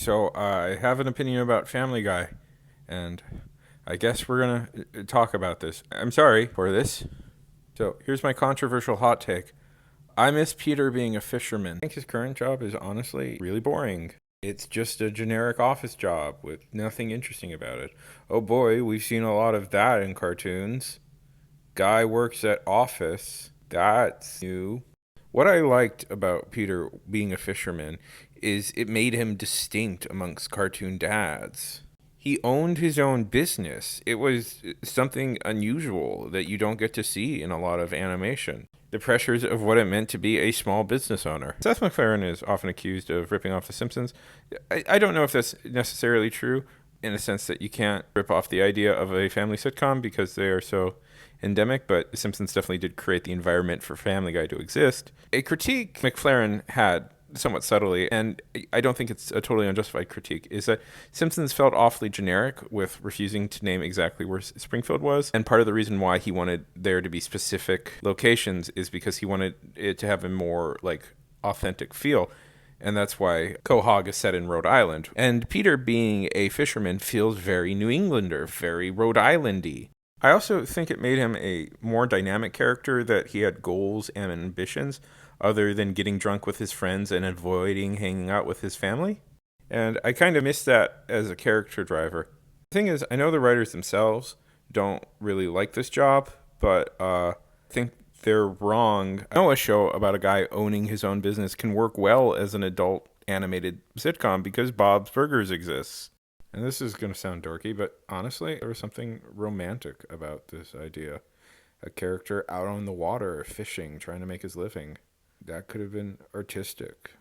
So I have an opinion about Family Guy, and I guess we're gonna talk about this. I'm sorry for this. So here's my controversial hot take. I miss Peter being a fisherman. I think his current job is honestly really boring. It's just a generic office job with nothing interesting about it. Oh boy, we've seen a lot of that in cartoons. Guy works at office. That's new. What I liked about Peter being a fisherman is it made him distinct amongst cartoon dads. He owned his own business. It was something unusual that you don't get to see in a lot of animation. The pressures of what it meant to be a small business owner. Seth MacFarlane is often accused of ripping off The Simpsons. I don't know if that's necessarily true, in a sense that you can't rip off the idea of a family sitcom because they are so endemic, but The Simpsons definitely did create the environment for Family Guy to exist. A critique McFarlane had somewhat subtly, and I don't think it's a totally unjustified critique, is that Simpsons felt awfully generic with refusing to name exactly where Springfield was. And part of the reason why he wanted there to be specific locations is because he wanted it to have a more like authentic feel. And that's why Quahog is set in Rhode Island. And Peter, being a fisherman, feels very New Englander, very Rhode Islandy. I also think it made him a more dynamic character, that he had goals and ambitions other than getting drunk with his friends and avoiding hanging out with his family. And I kind of miss that as a character driver. The thing is, I know the writers themselves don't really like this job, but I think they're wrong. I know a show about a guy owning his own business can work well as an adult animated sitcom because Bob's Burgers exists. And this is going to sound dorky, but honestly, there was something romantic about this idea. A character out on the water, fishing, trying to make his living. That could have been artistic.